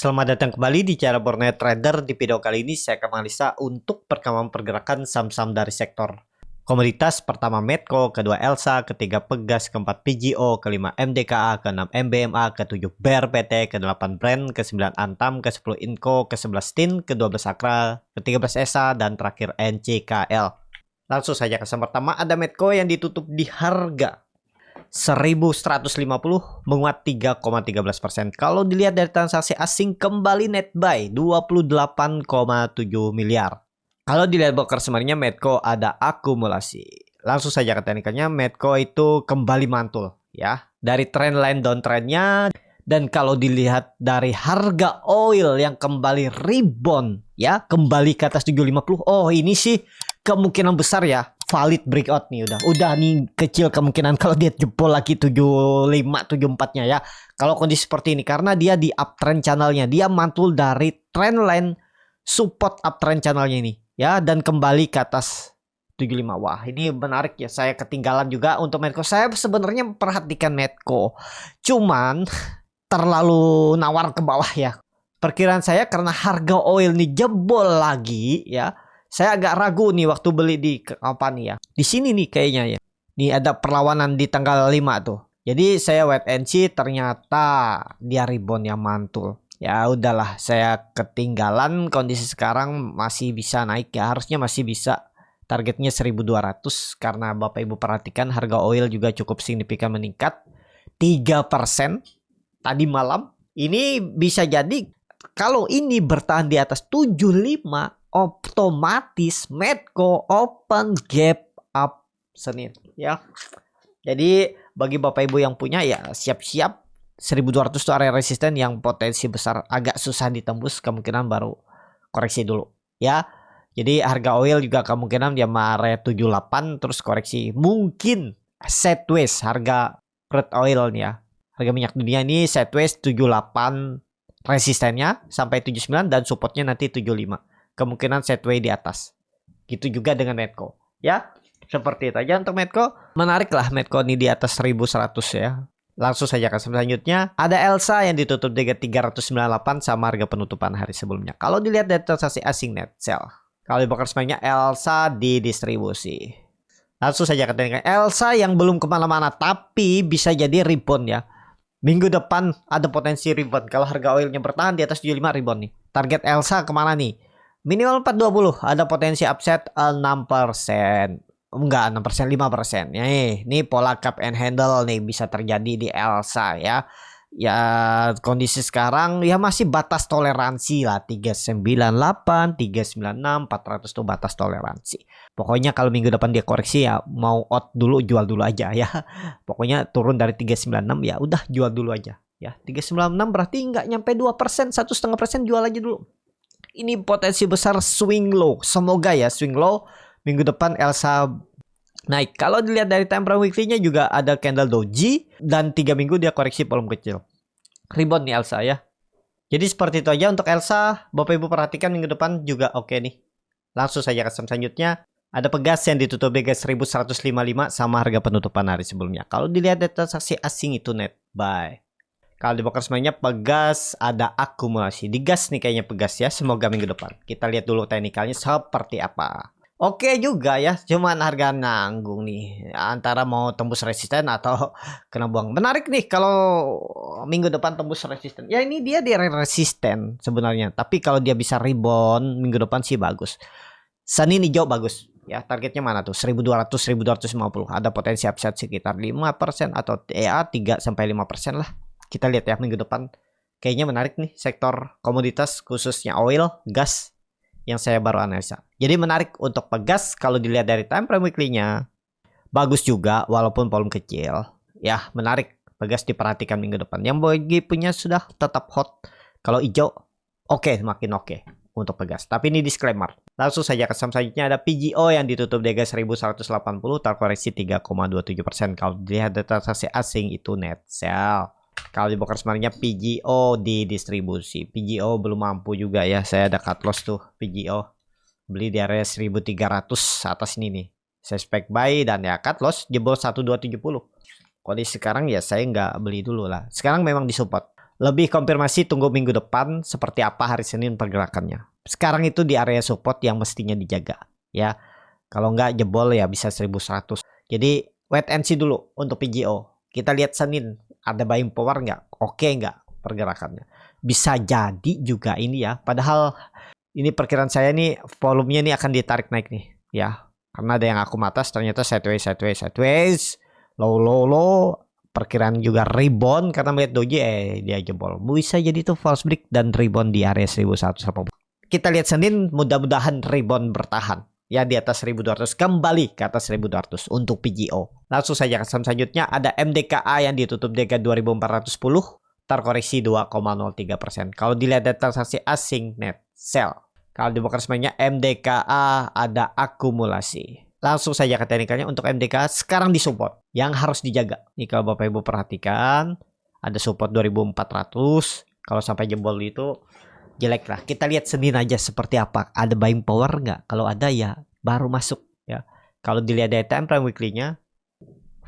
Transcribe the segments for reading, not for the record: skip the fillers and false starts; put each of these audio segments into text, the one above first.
Selamat datang kembali di Cara Borneo Trader. Di video kali ini saya akan menganalisa untuk perkembangan pergerakan saham-saham dari sektor komoditas. Pertama Medco, kedua Elsa, ketiga Pegas, keempat PGO, kelima MDKA, keenam MBMA, ketujuh BRPT, kedelapan Brand, ke-9 Antam, ke-10 Inco, ke-11 TIN, ke-12 Akra, ke-13 ESA, dan terakhir NCKL. Langsung saja ke saham pertama, ada Medco yang ditutup di harga 1150, menguat 3,13%. Kalau dilihat dari transaksi asing kembali net buy 28,7 miliar. Kalau dilihat broker summary-nya Medco ada akumulasi. Langsung saja ke teknikalnya, Medco itu kembali mantul ya. Dari trendline downtrendnya, dan kalau dilihat dari harga oil yang kembali rebound ya, kembali ke atas 750. Oh, ini sih kemungkinan besar ya valid breakout nih, udah nih kecil kemungkinan kalau dia jebol lagi 75 74-nya ya. Kalau kondisi seperti ini karena dia di uptrend channelnya, dia mantul dari trendline support uptrend channelnya ini ya, dan kembali ke atas 75. Wah, ini menarik ya. Saya ketinggalan juga untuk Medco. Saya sebenarnya memperhatikan Medco, cuman terlalu nawar ke bawah ya. Perkiraan saya karena harga oil nih jebol lagi ya. Saya agak ragu nih waktu beli di apa nih ya. Di sini nih kayaknya ya. Nih ada perlawanan di tanggal 5 tuh. Jadi saya wait and see, ternyata dia rebound yang mantul. Ya udahlah, saya ketinggalan. Kondisi sekarang masih bisa naik ya. Harusnya masih bisa. Targetnya 1200 karena Bapak Ibu perhatikan harga oil juga cukup signifikan meningkat 3% tadi malam. Ini bisa jadi kalau ini bertahan di atas 75, otomatis Medco open gap up Senin ya. Jadi bagi Bapak Ibu yang punya ya siap-siap 1200 itu area resisten yang potensi besar agak susah ditembus, kemungkinan baru koreksi dulu ya. Jadi harga oil juga kemungkinan dia area 78 terus koreksi, mungkin sideways harga crude oil nih ya. Harga minyak dunia ini sideways 78 resistennya sampai 79 dan supportnya nanti 75. Kemungkinan sideways di atas. Gitu juga dengan Medco ya. Seperti itu aja untuk Medco. Menarik lah Medco ini di atas 1100 ya. Langsung saja ke selanjutnya. Ada Elsa yang ditutup di 398 sama harga penutupan hari sebelumnya. Kalau dilihat dari transaksi asing net sell. Kalau dibakar semuanya Elsa di distribusi. Langsung saja ke teknikal Elsa yang belum kemana-mana tapi bisa jadi rebound ya. Minggu depan ada potensi rebound. Kalau harga oilnya bertahan di atas 75 rebound nih. Target Elsa kemana nih? Minimal 420. Ada potensi upset 6%. Enggak 6%, 5%. Nih pola cup and handle nih bisa terjadi di Elsa ya. Ya kondisi sekarang ya masih batas toleransi lah 398, 396, 400 tuh batas toleransi. Pokoknya kalau minggu depan dia koreksi ya mau out dulu, jual dulu aja ya. Pokoknya turun dari 396 ya udah jual dulu aja ya. 396 berarti nggak nyampe 2%, 1,5% jual aja dulu. Ini potensi besar swing low. Semoga ya swing low minggu depan Elsa naik. Kalau dilihat dari time frame weekly-nya juga ada candle doji dan 3 minggu dia koreksi volume kecil. Rebound nih Elsa ya. Jadi seperti itu aja untuk Elsa. Bapak Ibu perhatikan minggu depan juga oke nih. Langsung saja ke saham selanjutnya. Ada Pegas yang ditutup di 1155 sama harga penutupan hari sebelumnya. Kalau dilihat dari transaksi asing itu net buy. Kalau di broker semuanya Pegas ada akumulasi. Di gas nih kayaknya Pegas ya. Semoga minggu depan. Kita lihat dulu teknikalnya seperti apa. Oke juga ya. Cuman harga nanggung nih. Antara mau tembus resisten atau kena buang. Menarik nih kalau minggu depan tembus resisten. Ya ini dia di resisten sebenarnya. Tapi kalau dia bisa rebound minggu depan sih bagus. Senin hijau bagus. Ya targetnya mana tuh 1200 1250. Ada potensi upside sekitar 5% atau ya 3-5% lah. Kita lihat ya minggu depan. Kayaknya menarik nih sektor komoditas khususnya oil, gas yang saya baru analisa. Jadi menarik untuk Pegas kalau dilihat dari time frame weekly-nya. Bagus juga walaupun volume kecil. Ya menarik Pegas diperhatikan minggu depan. Yang bagi punya sudah tetap hot. Kalau hijau oke, makin oke untuk Pegas. Tapi ini disclaimer. Langsung saja ke saham selanjutnya ada PGO yang ditutup di 1180 terkoreksi 3,27%. Kalau dilihat dari transaksi asing itu net sell. Kalau di broker sebenarnya PGO di distribusi. PGO belum mampu juga ya. Saya ada cut loss tuh PGO. Beli di area 1300 atas ini nih. Saya spek buy dan ya cut loss jebol 1270. Kondisi sekarang ya saya nggak beli dulu lah. Sekarang memang disupport. Lebih konfirmasi tunggu minggu depan seperti apa hari Senin pergerakannya. Sekarang itu di area support yang mestinya dijaga ya. Kalau nggak jebol ya bisa 1100. Jadi wait and see dulu untuk PGO. Kita lihat Senin ada buying power nggak? Oke nggak pergerakannya? Bisa jadi juga ini ya. Padahal ini perkiraan saya nih volumenya ini akan ditarik naik nih ya. Karena ada yang aku atas ternyata sideways, low. Perkiraan juga rebound karena melihat doji dia jebol. Bisa jadi tuh false break dan rebound di area 1180. Kita lihat Senin mudah-mudahan rebound bertahan. Ya di atas 1200 kembali ke atas 1200 untuk PGO. Langsung saja ke saham selanjutnya ada MDKA yang ditutup di harga 2410 terkoreksi 2,03%. Kalau dilihat data transaksi asing net sell. Kalau di broker semuanya MDKA ada akumulasi. Langsung saja ke teknikalnya untuk MDKA sekarang di support yang harus dijaga. Nih kalau Bapak Ibu perhatikan ada support 2400. Kalau sampai jebol itu jelek lah. Kita lihat Senin aja seperti apa. Ada buying power nggak? Kalau ada ya baru masuk ya. Kalau dilihat dari time frame weekly-nya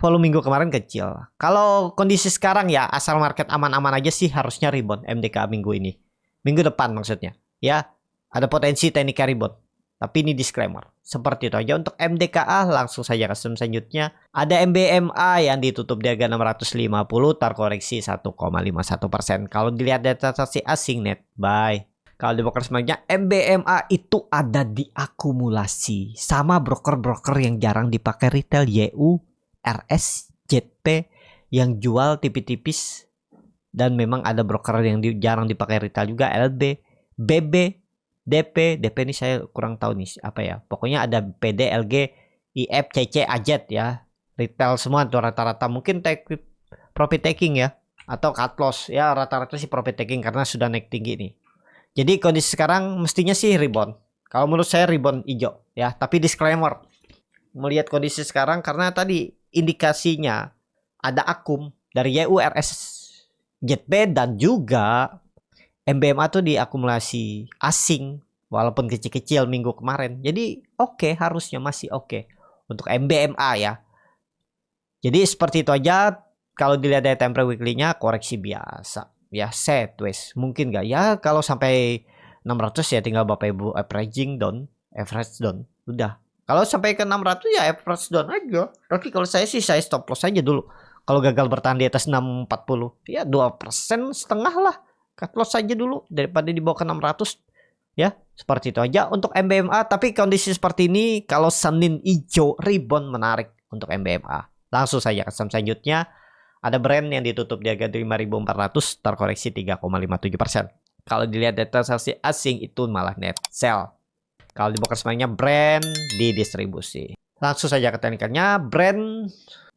volume minggu kemarin kecil. Kalau kondisi sekarang ya asal market aman-aman aja sih harusnya rebound MDKA minggu ini. Minggu depan maksudnya. Ya, ada potensi teknikal rebound. Tapi ini disclaimer. Seperti itu aja untuk MDKA. Langsung saja ke saham selanjutnya. Ada MBMA yang ditutup di harga 650 terkoreksi 1,51%. Kalau dilihat data transaksi asing net buy. Kalau di broker selanjutnya MBMA itu ada di akumulasi. Sama broker-broker yang jarang dipakai retail YU, RS, JP yang jual tipis-tipis. Dan memang ada broker yang jarang dipakai retail juga. LB, BB, DP ini saya kurang tahu nih apa ya. Pokoknya ada PD, LG, IF, CC, AZ ya. Retail semua tuh rata-rata. Mungkin profit taking ya. Atau cut loss ya, rata-rata sih profit taking karena sudah naik tinggi nih. Jadi kondisi sekarang mestinya sih rebound. Kalau menurut saya rebound hijau ya. Tapi disclaimer. Melihat kondisi sekarang karena tadi indikasinya ada akum dari YU, RS, JP dan juga MBMA tuh diakumulasi asing walaupun kecil-kecil minggu kemarin. Jadi oke, harusnya masih oke untuk MBMA ya. Jadi seperti itu aja. Kalau dilihat dari time frame weekly-nya koreksi biasa ya, sideways. Mungkin nggak ya kalau sampai 600 ya tinggal Bapak Ibu average down. Udah. Kalau sampai ke 600 ya average down aja. Tapi kalau saya sih saya stop loss aja dulu. Kalau gagal bertahan di atas 640 ya 2% setengah lah. Cut loss saja dulu daripada dibawa ke 600 ya. Seperti itu aja untuk MBMA. Tapi kondisi seperti ini kalau Senin hijau rebound menarik untuk MBMA. Langsung saja ke saham selanjutnya. Ada brand yang ditutup di harga 5.400 terkoreksi 3,57%. Kalau dilihat data transaksi asing itu malah net sell. Kalau di broker semuanya brand di distribusi. Langsung saja ke teknikalnya. Brand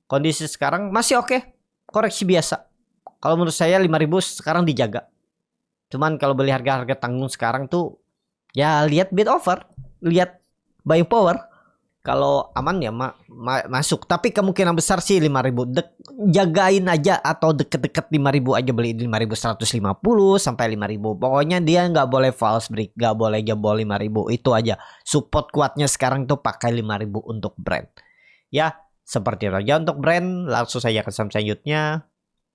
kondisi sekarang masih oke. Koreksi biasa. Kalau menurut saya 5.000 sekarang dijaga. Cuman kalau beli harga-harga tanggung sekarang tuh ya lihat bid offer, lihat buying power. Kalau aman ya masuk. Tapi kemungkinan besar sih 5.000. Jagain aja atau deket-deket 5.000 aja, beli 5.150 sampai 5.000. Pokoknya dia nggak boleh false break, nggak boleh jebol 5.000. Itu aja. Support kuatnya sekarang tuh pakai 5.000 untuk brand. Ya, seperti itu aja untuk brand. Langsung saja ke saham selanjutnya.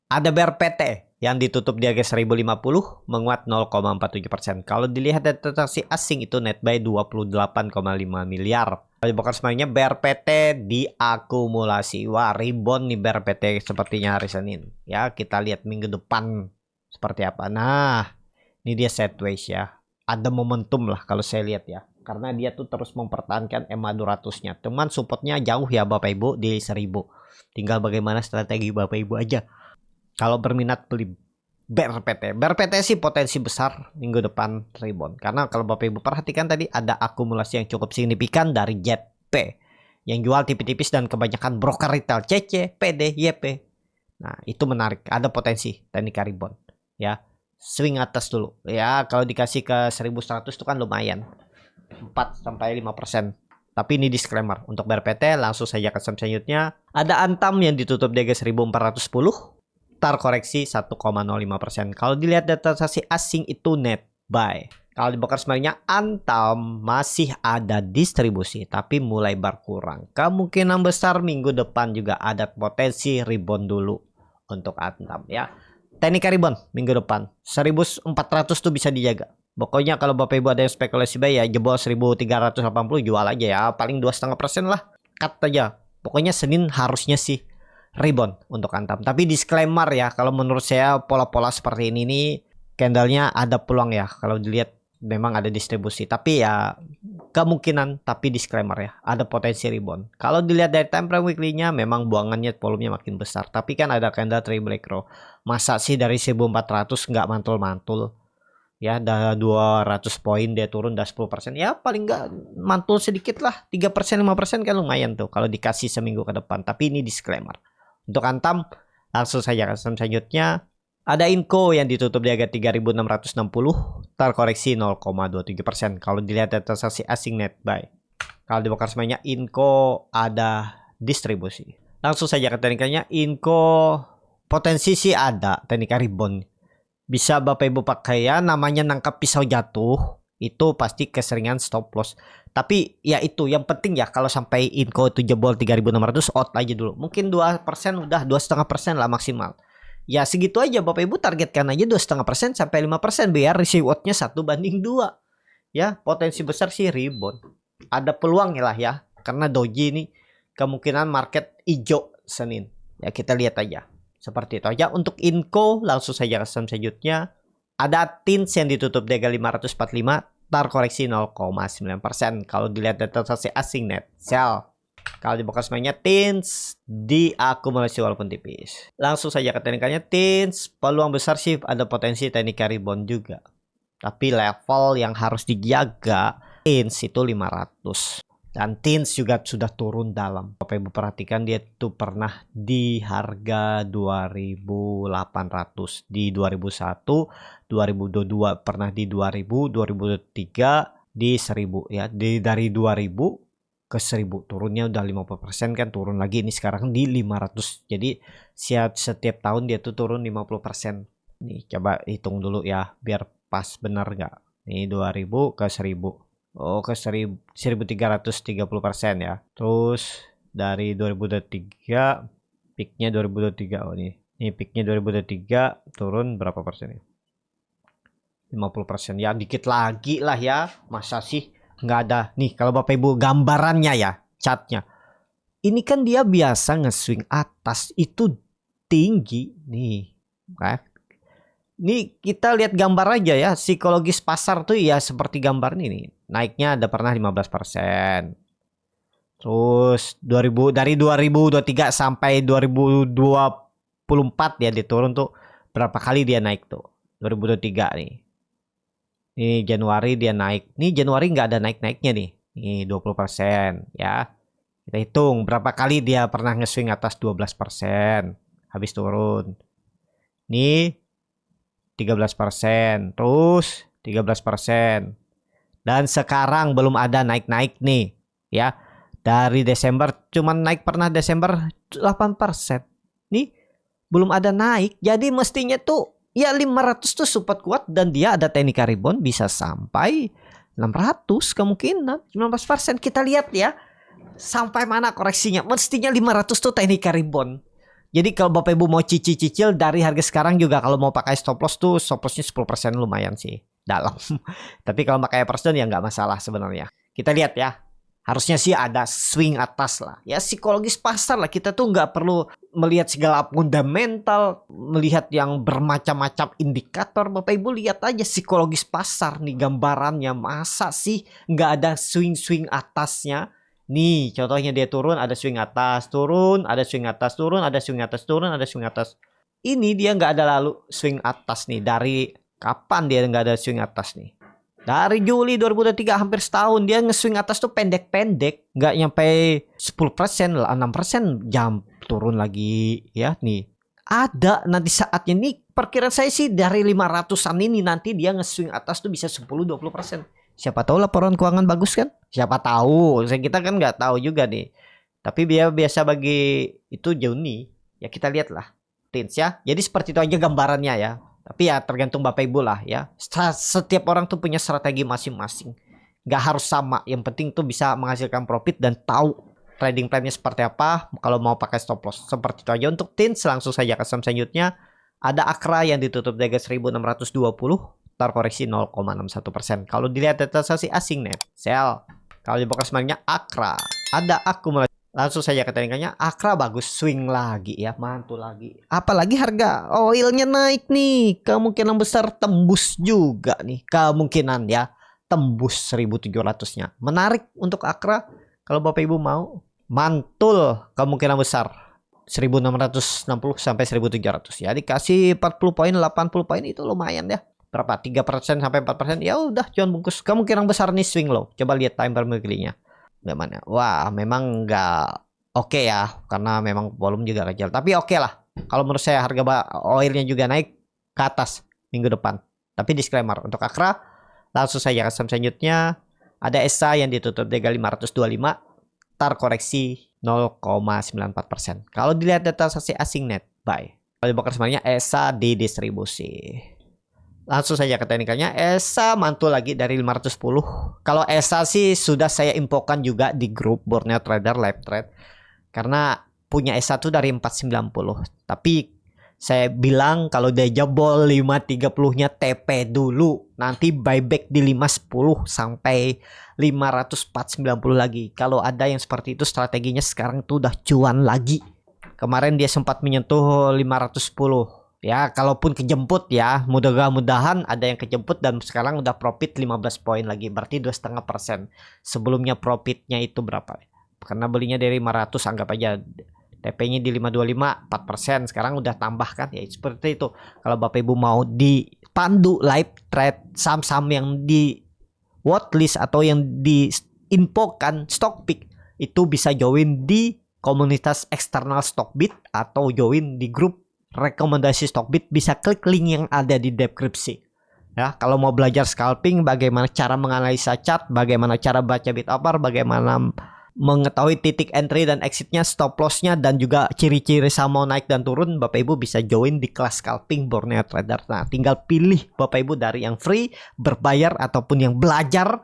Ada BRPT yang ditutup di harga 1050 menguat 0,47%. Kalau dilihat dari transaksi asing itu net buy 28,5 miliar. Kalau broker semuanya BRPT diakumulasi. Wah, rebound nih BRPT sepertinya hari Senin. Ya, kita lihat minggu depan seperti apa. Nah, ini dia sideways ya. Ada momentum lah kalau saya lihat ya. Karena dia tuh terus mempertahankan EMA 200-nya. Cuman supportnya jauh ya Bapak Ibu di 1000. Tinggal bagaimana strategi Bapak Ibu aja. Kalau berminat beli BRPT. BRPT sih potensi besar minggu depan rebound. Karena kalau Bapak Ibu perhatikan tadi ada akumulasi yang cukup signifikan dari JP. Yang jual tipis-tipis dan kebanyakan broker retail CC, PD, YP. Nah itu menarik. Ada potensi teknik rebound. Ya, swing atas dulu. Ya kalau dikasih ke 1100 itu kan lumayan. 4-5%. Tapi ini disclaimer. Untuk BRPT langsung saja ke saham selanjutnya. Ada Antam yang ditutup di harga 1410. Terkoreksi 1,05%. Kalau dilihat data transaksi asing itu net buy. Kalau di broker sebenarnya Antam masih ada distribusi tapi mulai berkurang. Kemungkinan besar minggu depan juga ada potensi rebound dulu untuk Antam ya. teknik rebound minggu depan 1400 tuh bisa dijaga. Pokoknya kalau Bapak Ibu ada yang spekulasi buy ya jebol 1380 jual aja ya, paling 2,5% lah, cut aja. Pokoknya Senin harusnya sih rebound untuk Antam. Tapi disclaimer ya, kalau menurut saya pola-pola seperti ini nih candlenya ada peluang ya kalau dilihat memang ada distribusi, tapi ya kemungkinan, tapi disclaimer ya, ada potensi rebound. Kalau dilihat dari time frame weekly-nya memang buangannya volumenya makin besar, tapi kan ada candle three black row. Masa sih dari 1400 nggak mantul-mantul? Ya, dah 200 poin dia turun dah 10%. Ya paling nggak mantul sedikit lah, 3% 5% kan lumayan tuh kalau dikasih seminggu ke depan. Tapi ini disclaimer. Untuk Antam langsung saja ke selanjutnya. Ada Inco yang ditutup di harga 3.660, terkoreksi 0,23%. Kalau dilihat dari transaksi asing net buy. Kalau dibongkar semuanya, Inco ada distribusi. Langsung saja ke teknikalnya. Inco potensi sih ada, teknik rebound. Bisa Bapak Ibu pakai ya, namanya nangkap pisau jatuh. Itu pasti keseringan stop loss. Tapi ya itu yang penting ya, kalau sampai Inco itu jebol 3.600 out aja dulu. Mungkin 2% udah 2,5% lah maksimal. Ya segitu aja Bapak Ibu, targetkan aja 2,5% sampai 5% biar rewardnya 1/2. Ya potensi besar sih rebound. Ada peluang lah ya, karena doji ini kemungkinan market hijau Senin. Ya kita lihat aja. Seperti itu aja untuk Inco. Langsung saja ke saham selanjutnya. Ada TINS yang ditutup di harga 545, terkoreksi 0,9%. Kalau dilihat dari transaksi asing net sell. Kalau dibongkar semuanya, TINS diakumulasi walaupun tipis. Langsung saja ke teknikalnya, TINS peluang besar sih ada potensi teknik rebound juga. Tapi level yang harus dijaga TINS itu 500. Dan TINS juga sudah turun dalam. Bapak Ibu perhatikan dia tuh pernah di harga 2.800 di 2001, 2022 pernah di 2000, 2023 di 1000 ya. Dari 2000 ke 1000 turunnya udah 50% kan, turun lagi ini sekarang di 500. Jadi setiap tahun dia tuh turun 50%. Nih coba hitung dulu ya biar pas benar nggak. Nih 2000 ke 1000. Oh ke 1330% ya. Terus dari 2023 peaknya 2023. Oh nih peaknya 2023 turun berapa persen ya? 50% ya, dikit lagi lah ya. Masa sih nggak ada nih? Kalau Bapak Ibu gambarannya ya, chartnya ini kan dia biasa nge-swing atas itu tinggi nih kan. Ini kita lihat gambar aja ya, psikologis pasar tuh ya seperti gambar ini nih. Naiknya ada pernah 15%. Terus dari 2023 sampai 2024 ya dia turun tuh berapa kali dia naik tuh? 2023 nih. Ini Januari dia naik. Nih Januari nggak ada naik-naiknya nih. Nih 20% ya. Kita hitung berapa kali dia pernah nge-swing atas 12%. Habis turun. Nih 13%. Terus 13%. Dan sekarang belum ada naik-naik nih. Ya. Dari Desember cuman naik pernah Desember 8%. Nih belum ada naik. Jadi mestinya tuh ya 500 tuh support kuat dan dia ada teknik rebound bisa sampai 600 kemungkinan 19%. Kita lihat ya sampai mana koreksinya. Mestinya 500 tuh teknik rebound. Jadi kalau Bapak Ibu mau cicil dari harga sekarang juga kalau mau pakai stop loss tuh stop lossnya 10% lumayan sih dalam. Tapi kalau pakai person ya nggak masalah sebenarnya. Kita lihat ya. Harusnya sih ada swing atas lah. Ya psikologis pasar lah. Kita tuh nggak perlu melihat segala fundamental. Melihat yang bermacam-macam indikator. Bapak Ibu lihat aja psikologis pasar nih gambarannya. Masa sih nggak ada swing-swing atasnya. Nih contohnya dia turun ada swing atas. Turun ada swing atas. Turun ada swing atas. Turun ada swing atas. Ini dia nggak ada lalu swing atas nih. Dari kapan dia nggak ada swing atas nih? Dari Juli 2023 hampir setahun dia nge-swing atas tuh pendek-pendek, nggak nyampe 10% lah, 6% jam turun lagi ya nih. Ada nanti saatnya nih perkiraan saya sih dari 500-an ini nanti dia nge-swing atas tuh bisa 10-20%. Siapa tahu laporan keuangan bagus kan? Siapa tahu, kita kan nggak tahu juga nih. Tapi biasa bagi itu Juni ya kita lihatlah TINS ya. Jadi seperti itu aja gambarannya ya. Tapi ya tergantung Bapak Ibu lah ya. Setiap orang tuh punya strategi masing-masing. Gak harus sama. Yang penting tuh bisa menghasilkan profit dan tahu trading plan-nya seperti apa. Kalau mau pakai stop loss. Seperti itu aja untuk TINS. Langsung saja ke saham selanjutnya. Ada Akra yang ditutup di harga 1620, terkoreksi 0,61%. Kalau dilihat data transaksi asing net sell, kalau di broker sebenarnya Akra ada akumulasi. Langsung saja ke teknikalnya, Akra bagus, swing lagi ya, mantul lagi. Apalagi harga oilnya naik nih, kemungkinan besar tembus juga nih, kemungkinan ya tembus 1700-nya. Menarik untuk Akra kalau Bapak Ibu mau, mantul kemungkinan besar 1660 sampai 1700 ya, dikasih 40 poin 80 poin itu lumayan ya. Berapa? 3% sampai 4%. Ya udah cuan bungkus. Kemungkinan besar nih swing low. Coba lihat time frame weekly-nya. Gimana? Wah, memang nggak oke ya, karena memang volume juga kecil. Tapi oke lah. Kalau menurut saya harga oilnya juga naik ke atas minggu depan. Tapi disclaimer untuk Akra, langsung saja ke saham selanjutnya. Ada ESA yang ditutup di 525, terkoreksi 0,94%. Kalau dilihat data transaksi asing net buy. Kalau dibakar sebenarnya ESA di distribusi. Langsung saja ke teknikalnya, ESA mantul lagi dari 510. Kalau ESA sih sudah saya infokan juga di grup Borneo Trader Live Trade. Karena punya ESA tuh dari 490. Tapi saya bilang kalau dia jebol 530-nya TP dulu. Nanti buyback di 510 sampai 590 lagi. Kalau ada yang seperti itu strateginya sekarang tuh udah cuan lagi. Kemarin dia sempat menyentuh 510. Ya, kalaupun kejemput ya, mudah-mudahan ada yang kejemput dan sekarang udah profit 15 poin lagi. Berarti 2,5%. Sebelumnya profitnya itu berapa? Karena belinya dari 500, anggap aja TP-nya di 525, 4%. Sekarang udah tambah kan ya, seperti itu. Kalau Bapak Ibu mau dipandu live trade saham-saham yang di watchlist atau yang diinfokan stock pick, itu bisa join di komunitas eksternal Stockbit atau join di grup rekomendasi Stockbit. Bisa klik link yang ada di deskripsi. Ya, kalau mau belajar scalping, bagaimana cara menganalisa chart, bagaimana cara baca bid offer, bagaimana mengetahui titik entry dan exitnya, stop lossnya, dan juga ciri-ciri saham mau naik dan turun, Bapak Ibu bisa join di kelas scalping Borneo Trader. Nah, tinggal pilih Bapak Ibu dari yang free, berbayar, ataupun yang belajar.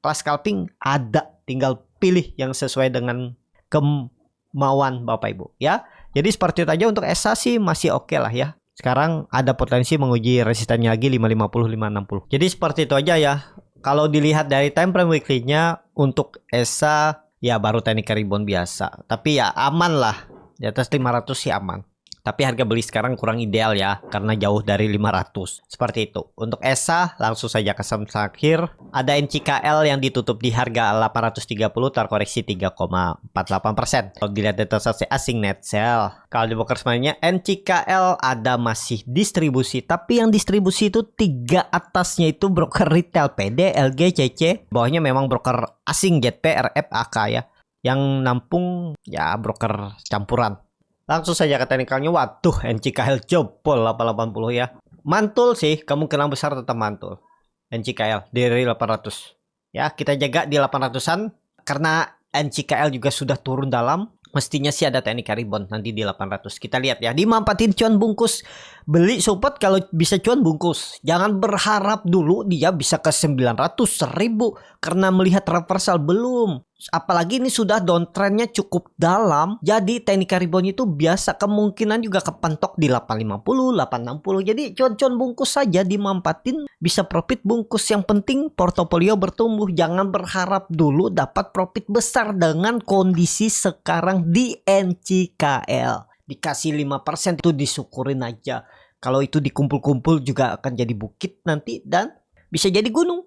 Kelas scalping ada, tinggal pilih yang sesuai dengan kemauan Bapak Ibu ya. Jadi seperti itu aja. Untuk ESA sih masih oke lah ya. Sekarang ada potensi menguji resistannya lagi 550, 560. Jadi seperti itu aja ya. Kalau dilihat dari time frame weekly-nya untuk ESA ya baru teknik rebound biasa. Tapi ya aman lah. Di atas 500 sih aman. Tapi harga beli sekarang kurang ideal ya, karena jauh dari 500. Seperti itu. Untuk ESA langsung saja ke saham terakhir. Ada NCKL yang ditutup di harga 830, terkoreksi 3,48%. Kalau dilihat data transaksi asing net sell. Kalau di broker sebenarnya NCKL ada masih distribusi. Tapi yang distribusi itu 3 atasnya itu broker retail PD, LG, CC. Bawahnya memang broker asing JP, RF, AK ya. Yang nampung ya broker campuran. Langsung saja ke teknikalnya. Waduh, NCKL jebol 880 ya. Mantul sih, kemungkinan besar tetap mantul NCKL dari 800. Ya, kita jaga di 800-an karena NCKL juga sudah turun dalam. Mestinya sih ada teknik rebound nanti di 800. Kita lihat ya. Dimanfaatin cuan bungkus. Beli support kalau bisa cuan bungkus. Jangan berharap dulu dia bisa ke 900, 1000 karena melihat reversal belum. Apalagi ini sudah downtrendnya cukup dalam. Jadi teknik rebound itu biasa kemungkinan juga kepentok di 850, 860. Jadi cuan-cuan bungkus saja dimanfaatin, bisa profit bungkus. Yang penting portofolio bertumbuh. Jangan berharap dulu dapat profit besar dengan kondisi sekarang di NCKL. Dikasih 5% itu disyukurin aja. Kalau itu dikumpul-kumpul juga akan jadi bukit nanti dan bisa jadi gunung.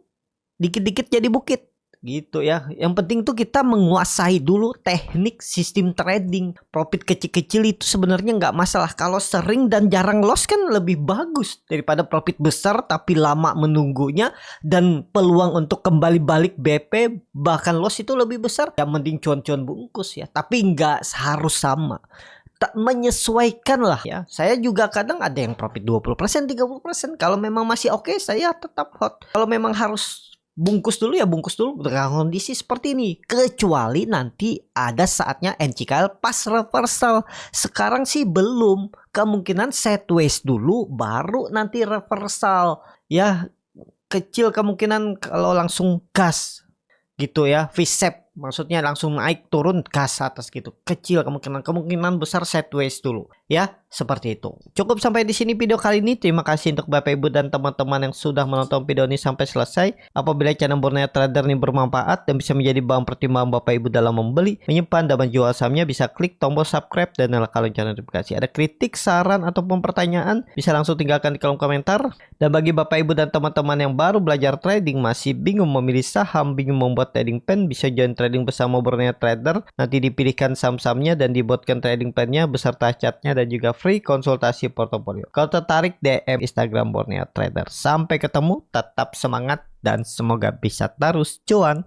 Dikit-dikit jadi bukit. Gitu ya. Yang penting tuh kita menguasai dulu teknik sistem trading. Profit kecil-kecil itu sebenarnya nggak masalah. Kalau sering dan jarang loss kan lebih bagus daripada profit besar tapi lama menunggunya dan peluang untuk kembali balik BP bahkan loss itu lebih besar. Ya mending cuan-cuan bungkus ya. Tapi nggak harus sama. Tak menyesuaikan lah ya. Saya juga kadang ada yang profit 20%, 30%. Kalau memang masih oke, saya tetap hot. Kalau memang harus bungkus dulu ya bungkus dulu dengan kondisi seperti ini. Kecuali nanti ada saatnya NCKL pas reversal. Sekarang sih belum. Kemungkinan sideways dulu baru nanti reversal. Ya kecil kemungkinan kalau langsung gas gitu ya. V-shape Maksudnya langsung naik turun gas atas gitu. Kecil kemungkinan besar sideways dulu. Ya, seperti itu. Cukup sampai di sini video kali ini. Terima kasih untuk Bapak Ibu dan teman-teman yang sudah menonton video ini sampai selesai. Apabila channel Borneo Trader ini bermanfaat dan bisa menjadi bahan pertimbangan Bapak Ibu dalam membeli, menyimpan dan menjual sahamnya, bisa klik tombol subscribe dan nyalakan lonceng notifikasi. Ada kritik, saran ataupun pertanyaan, bisa langsung tinggalkan di kolom komentar. Dan bagi Bapak Ibu dan teman-teman yang baru belajar trading, masih bingung memilih saham, bingung membuat trading plan, bisa join trading bersama Borneo Trader. Nanti dipilihkan saham-sahamnya dan dibuatkan trading plan-nya beserta chartnya dan juga free konsultasi portofolio. Kalau tertarik, DM Instagram Borneo Trader. Sampai ketemu, tetap semangat dan semoga bisa terus cuan.